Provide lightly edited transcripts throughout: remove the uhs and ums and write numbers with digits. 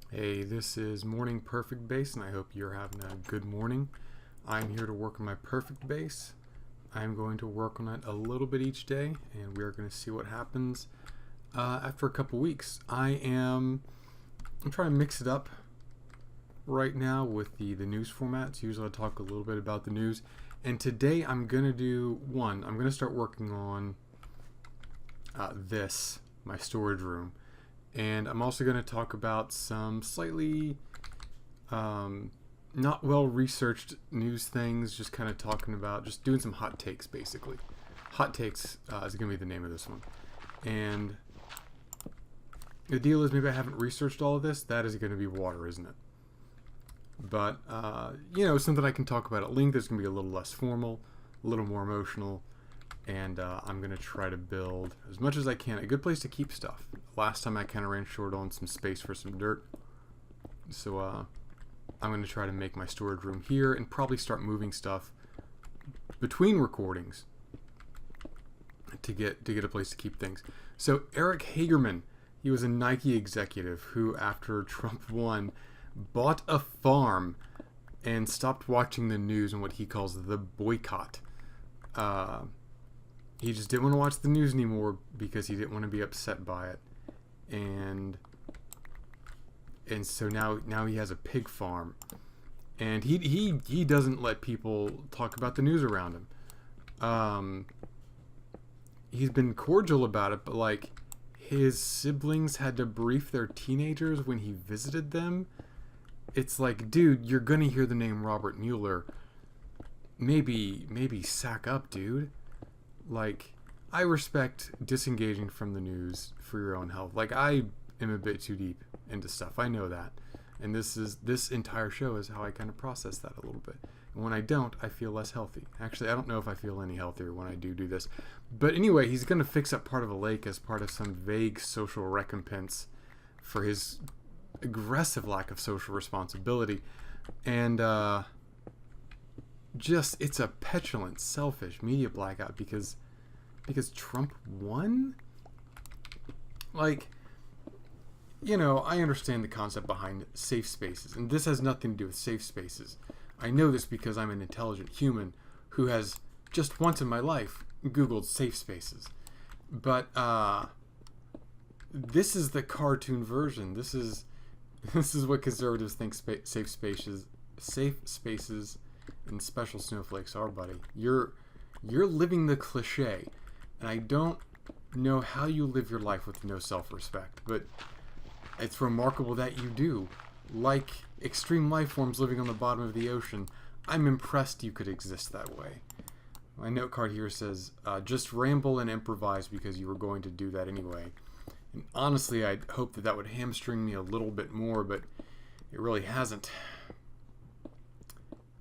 Hey, this is Morning Perfect Base, and I hope you're having a good morning. I'm here to work on my perfect base. I'm going to work on it a little bit each day, and we're going to see what happens after a couple weeks. I'm trying to mix it up right now with the news formats. Usually I talk a little bit about the news, and today I'm going to do one. I'm going to start working on my storage room. And I'm also going to talk about some slightly not well researched news things, just kind of talking about, just doing some hot takes basically. Hot takes is going to be the name of this one. And the deal is, maybe I haven't researched all of this. That is going to be water, isn't it? But, something I can talk about at length is going to be a little less formal, a little more emotional. And I'm going to try to build, as much as I can, a good place to keep stuff. Last time I kind of ran short on some space for some dirt. So I'm going to try to make my storage room here and probably start moving stuff between recordings to get a place to keep things. So Erik Hagerman, he was a Nike executive who, after Trump won, bought a farm and stopped watching the news and what he calls the boycott. He just didn't want to watch the news anymore because he didn't want to be upset by it. And so now he has a pig farm. And he doesn't let people talk about the news around him. He's been cordial about it, but like, his siblings had to brief their teenagers when he visited them. It's like, dude, you're gonna hear the name Robert Mueller. Maybe sack up, dude. Like, I respect disengaging from the news for your own health. Like, I am a bit too deep into stuff. I know that. And this entire show is how I kind of process that a little bit. And when I don't, I feel less healthy. Actually, I don't know if I feel any healthier when I do this. But anyway, he's going to fix up part of a lake as part of some vague social recompense for his aggressive lack of social responsibility. And, it's a petulant, selfish media blackout because Trump won. Like, I understand the concept behind safe spaces, and this has nothing to do with safe spaces. I know this because I'm an intelligent human who has just once in my life Googled safe spaces. But this is the cartoon version. This is what conservatives think safe spaces and special snowflakes are, buddy. You're living the cliche, and I don't know how you live your life with no self-respect, but it's remarkable that you do. Like extreme life forms living on the bottom of the ocean, I'm impressed you could exist that way. My note card here says, just ramble and improvise because you were going to do that anyway. And honestly, I'd hope that would hamstring me a little bit more, but it really hasn't.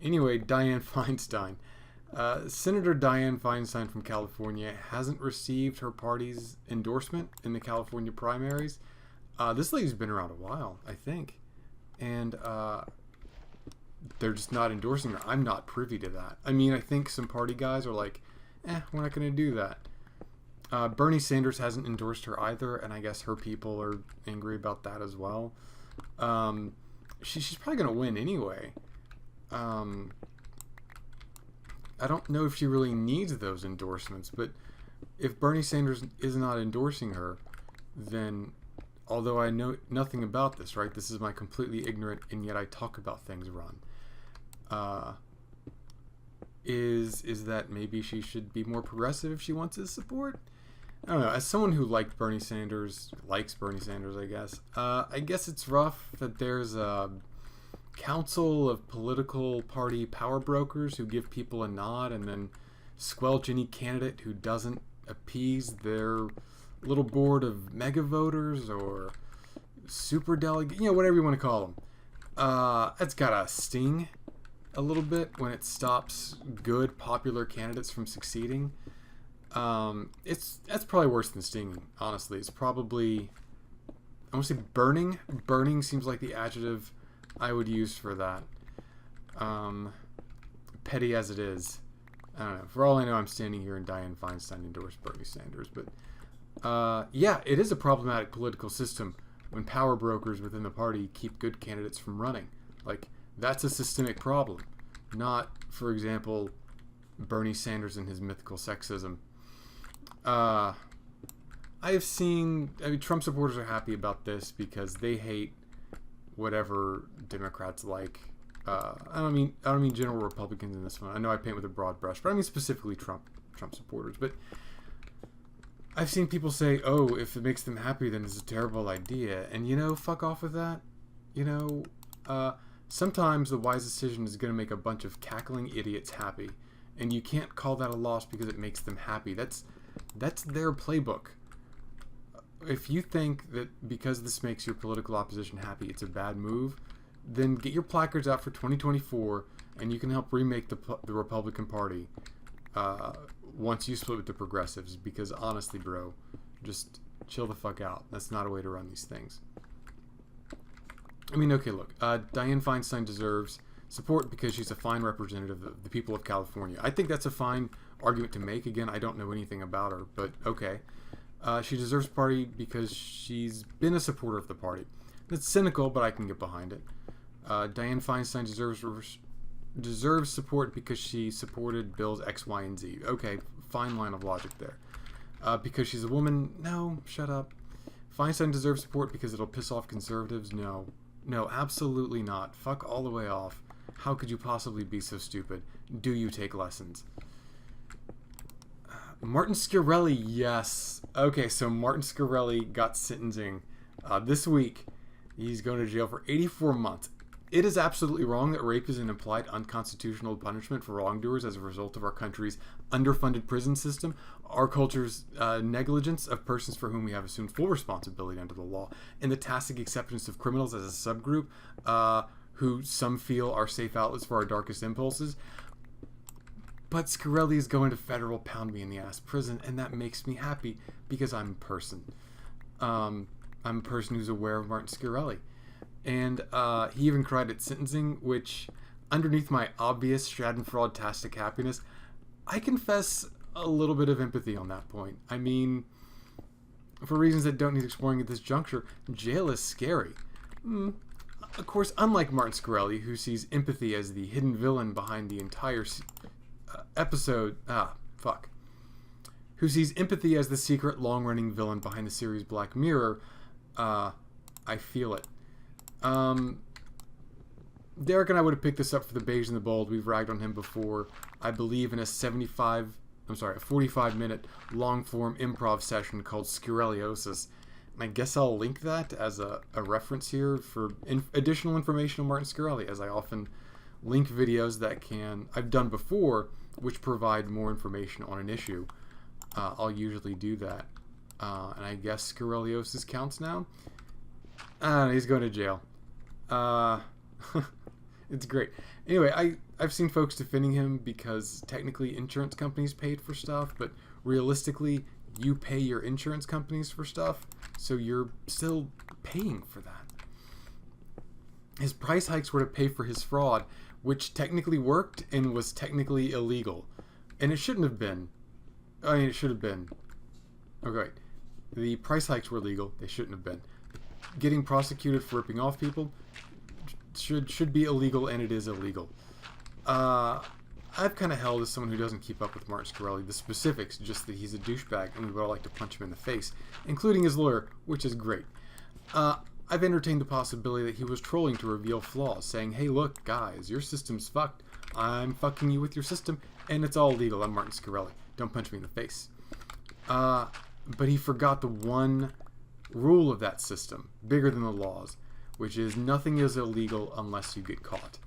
Anyway, Diane Feinstein. Senator Diane Feinstein from California hasn't received her party's endorsement in the California primaries. This lady's been around a while, I think. And they're just not endorsing her. I'm not privy to that. I mean, I think some party guys are like, we're not going to do that. Bernie Sanders hasn't endorsed her either, and I guess her people are angry about that as well. She's probably going to win anyway. I don't know if she really needs those endorsements, but if Bernie Sanders is not endorsing her, then, although I know nothing about this, right? This is my completely ignorant, and yet I talk about things run. Is that maybe she should be more progressive if she wants his support? I don't know. As someone who likes Bernie Sanders, I guess it's rough that there's a council of political party power brokers who give people a nod and then squelch any candidate who doesn't appease their little board of mega voters or super delegate, whatever you want to call them. That's gotta sting a little bit when it stops good popular candidates from succeeding. That's probably worse than stinging, honestly. It's probably, I want to say burning. Burning seems like the adjective I would use for that. Petty as it is. I don't know. For all I know, I'm standing here and Diane Feinstein endorsed Bernie Sanders. But yeah, it is a problematic political system when power brokers within the party keep good candidates from running. Like, that's a systemic problem. Not, for example, Bernie Sanders and his mythical sexism. I have seen, Trump supporters are happy about this because they hate whatever Democrats like. I don't mean general Republicans in this one. I know I paint with a broad brush, but I mean specifically Trump supporters. But I've seen people say, "Oh, if it makes them happy, then it's a terrible idea." And fuck off with that. Sometimes the wise decision is going to make a bunch of cackling idiots happy, and you can't call that a loss because it makes them happy. That's their playbook. If you think that because this makes your political opposition happy, it's a bad move, then get your placards out for 2024, and you can help remake the Republican Party once you split with the progressives. Because honestly, bro, just chill the fuck out. That's not a way to run these things. Okay, look, Diane Feinstein deserves support because she's a fine representative of the people of California. I think that's a fine argument to make. Again, I don't know anything about her, but okay. She deserves party because she's been a supporter of the party. It's cynical, but I can get behind it. Diane Feinstein deserves support because she supported bills X, Y, and Z. Okay, fine line of logic there. Because she's a woman? No, shut up. Feinstein deserves support because it'll piss off conservatives? No, absolutely not. Fuck all the way off. How could you possibly be so stupid? Do you take lessons? Martin Shkreli, yes. Okay, so Martin Shkreli got sentencing this week. He's going to jail for 84 months. It is absolutely wrong that rape is an implied unconstitutional punishment for wrongdoers as a result of our country's underfunded prison system, our culture's negligence of persons for whom we have assumed full responsibility under the law, and the tacit acceptance of criminals as a subgroup who some feel are safe outlets for our darkest impulses. But Shkreli is going to federal pound-me-in-the-ass prison, and that makes me happy because I'm a person. I'm a person who's aware of Martin Shkreli. And he even cried at sentencing, which, underneath my obvious Schadenfreude-tastic happiness, I confess a little bit of empathy on that point. For reasons that don't need exploring at this juncture, jail is scary. Of course, unlike Martin Shkreli, who sees empathy as the hidden villain behind the entire episode... Who sees empathy as the secret, long-running villain behind the series Black Mirror, I feel it. Derek and I would have picked this up for the Beige and the Bold. We've ragged on him before, I believe, in a 45-minute long-form improv session called Shkreliosis. And I guess I'll link that as a reference here for additional information on Martin Shkreli, as I often link videos that I've done before, which provide more information on an issue. I'll usually do that. And I guess Shkreliosis counts now? He's going to jail. It's great. Anyway, I've seen folks defending him because technically insurance companies paid for stuff, but realistically, you pay your insurance companies for stuff, so you're still paying for that. His price hikes were to pay for his fraud, which technically worked and was technically illegal. And it shouldn't have been. It should have been. Okay. The price hikes were legal. They shouldn't have been. Getting prosecuted for ripping off people should be illegal, and it is illegal. I've kind of held as someone who doesn't keep up with Martin Shkreli the specifics, just that he's a douchebag and we would all like to punch him in the face, including his lawyer, which is great. I've entertained the possibility that he was trolling to reveal flaws, saying, "Hey, look, guys, your system's fucked. I'm fucking you with your system, and it's all legal. I'm Martin Shkreli. Don't punch me in the face." But he forgot the one rule of that system, bigger than the laws, which is nothing is illegal unless you get caught.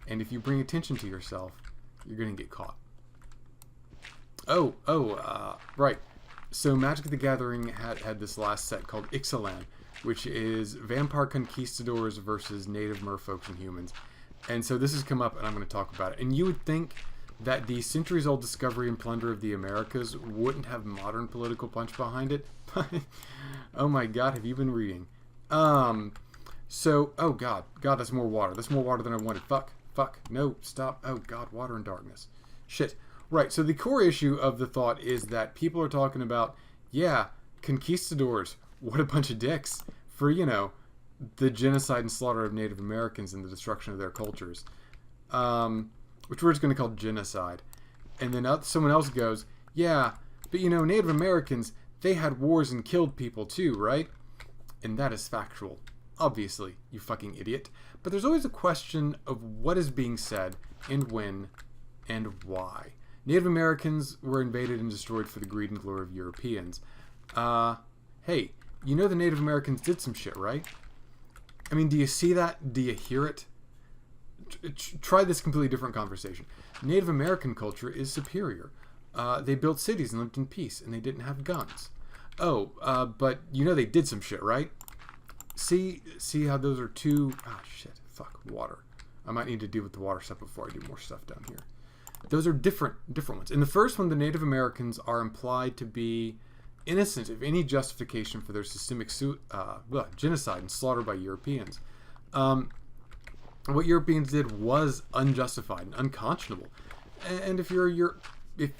And if you bring attention to yourself, you're going to get caught. Right. So Magic the Gathering had this last set called Ixalan, which is vampire conquistadors versus native merfolks and humans. And so this has come up, and I'm going to talk about it. And you would think that the centuries-old discovery and plunder of the Americas wouldn't have modern political punch behind it. Oh my god, have you been reading? Oh god, that's more water. That's more water than I wanted. Fuck, no, stop. Oh god, water and darkness. Shit. Right, so the core issue of the thought is that people are talking about, yeah, conquistadors, what a bunch of dicks, for, the genocide and slaughter of Native Americans and the destruction of their cultures, which we're just going to call genocide. And then someone else goes, yeah, but Native Americans, they had wars and killed people too, right? And that is factual. Obviously, you fucking idiot. But there's always a question of what is being said and when and why. Native Americans were invaded and destroyed for the greed and glory of Europeans. Hey, the Native Americans did some shit, right? I mean, do you see that? Do you hear it? Try this completely different conversation. Native American culture is superior. They built cities and lived in peace, and they didn't have guns. But they did some shit, right? See how those are two... shit. Fuck, water. I might need to deal with the water stuff before I do more stuff down here. Those are different ones. In the first one, the Native Americans are implied to be innocent of any justification for their systemic genocide and slaughter by Europeans. What Europeans did was unjustified and unconscionable. And if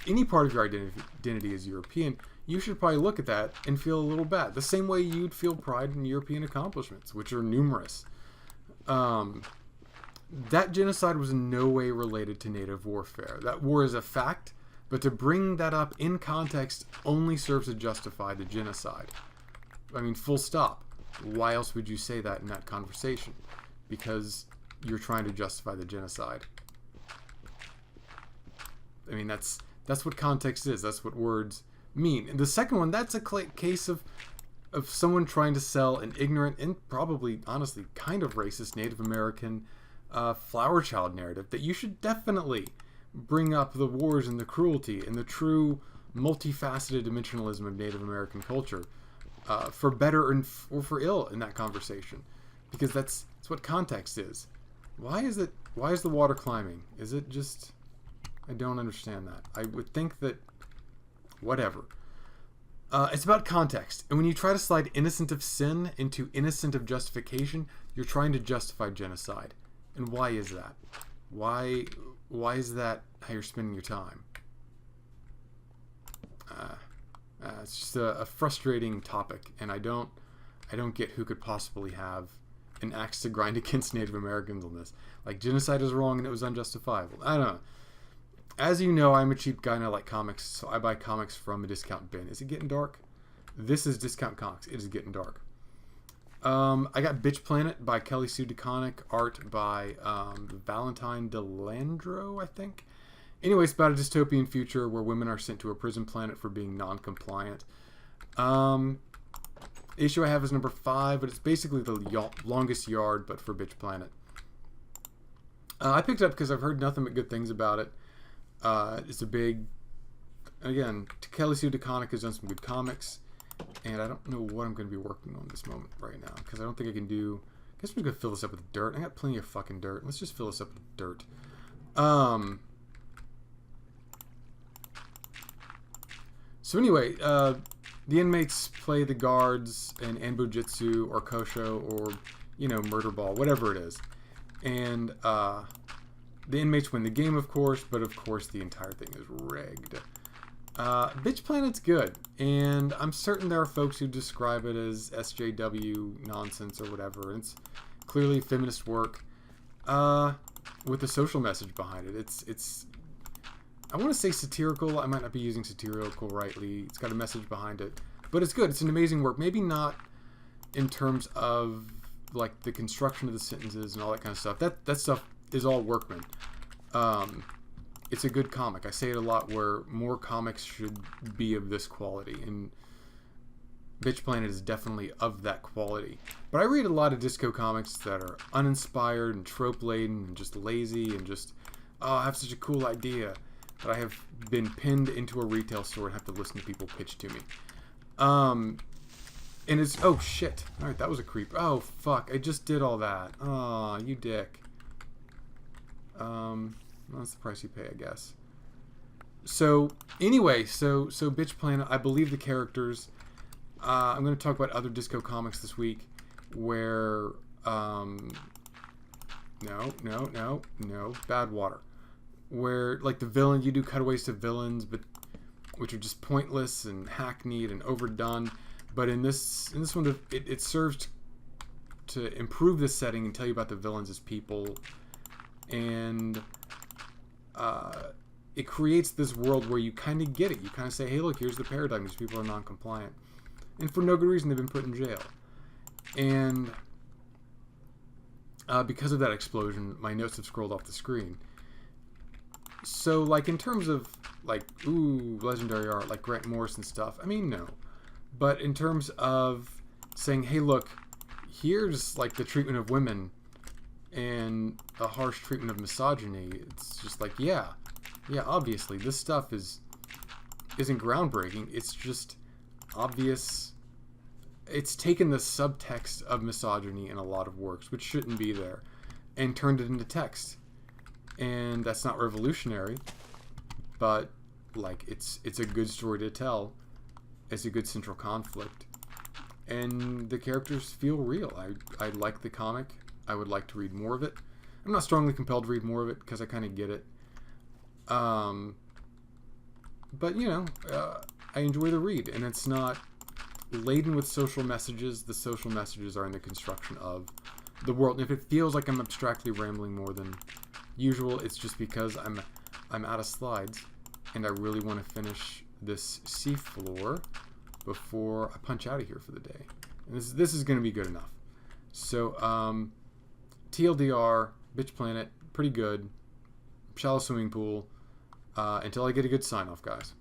any part of your identity is European, you should probably look at that and feel a little bad. The same way you'd feel pride in European accomplishments, which are numerous. That genocide was in no way related to native warfare. That war is a fact, but to bring that up in context only serves to justify the genocide. I mean, full stop. Why else would you say that in that conversation? Because you're trying to justify the genocide. I mean, that's what context is. That's what words mean. And the second one, that's a case of someone trying to sell an ignorant and probably, honestly, kind of racist Native American flower child narrative that you should definitely bring up the wars and the cruelty and the true multifaceted dimensionalism of Native American culture for better or for ill in that conversation, because that's what context is. Why is the water climbing? Is it just... I don't understand that. I would think that... Whatever. It's about context. And when you try to slide innocent of sin into innocent of justification, you're trying to justify genocide. And why is that? Why is that how you're spending your time? It's just a frustrating topic, and I don't get who could possibly have an axe to grind against Native Americans on this. Like, genocide is wrong and it was unjustifiable. I don't know. As you know, I'm a cheap guy and I like comics, so I buy comics from a discount bin. Is it getting dark? This is Discount Comics. It is getting dark. I got Bitch Planet by Kelly Sue DeConnick, art by Valentine Delandro, I think. Anyway, it's about a dystopian future where women are sent to a prison planet for being non-compliant. The issue I have is number 5, but it's basically the longest yard, but for Bitch Planet. I picked it up because I've heard nothing but good things about it. It's a big... Again, Kelly Sue DeConnick has done some good comics. And I don't know what I'm going to be working on this moment right now, because I don't think I can do... I guess I'm just going to fill this up with dirt. I got plenty of fucking dirt. Let's just fill this up with dirt. So anyway, the inmates play the guards in Anbojutsu or Kosho or, Murder Ball, whatever it is. And the inmates win the game, of course, but of course the entire thing is rigged. Bitch Planet's good, and I'm certain there are folks who describe it as SJW nonsense or whatever. It's clearly feminist work with a social message behind it. It's I want to say satirical. I might not be using satirical rightly. It's got a message behind it, but it's good. It's an amazing work. Maybe not in terms of like the construction of the sentences and all that kind of stuff. That stuff is all workman. It's a good comic. I say it a lot where more comics should be of this quality, and Bitch Planet is definitely of that quality. But I read a lot of disco comics that are uninspired and trope-laden and just lazy and just, oh, I have such a cool idea, but I have been pinned into a retail store and have to listen to people pitch to me. And it's, oh shit. Alright, that was a creep. Oh fuck, I just did all that. Aw, you dick. That's the price you pay, I guess. So, anyway, so Bitch Planet, I believe the characters. I'm going to talk about other disco comics this week where, no, Bad Water. Where, like, the villain, you do cutaways to villains, but which are just pointless and hackneyed and overdone. But in this one, it serves to improve this setting and tell you about the villains as people, and it creates this world where you kind of get it. You kind of say, hey, look, here's the paradigm. These people are non-compliant. And for no good reason, they've been put in jail. And because of that explosion, my notes have scrolled off the screen. So, like, in terms of, like, ooh, legendary art, like Grant Morrison stuff, I mean, no. But in terms of saying, hey, look, here's, like, the treatment of women and a harsh treatment of misogyny, it's just like, yeah, obviously, this stuff isn't groundbreaking. It's just obvious. It's taken the subtext of misogyny in a lot of works, which shouldn't be there, and turned it into text. And that's not revolutionary, but like it's a good story to tell. It's a good central conflict, and the characters feel real. I like the comic. I would like to read more of it. I'm not strongly compelled to read more of it because I kind of get it. But you know, I enjoy the read, and it's not laden with social messages. The social messages are in the construction of the world. And if it feels like I'm abstractly rambling more than usual, it's just because I'm out of slides, and I really want to finish this seafloor before I punch out of here for the day. And this is going to be good enough. So TLDR, Bitch Planet, pretty good. Shallow Swimming Pool. Until I get a good sign off, guys.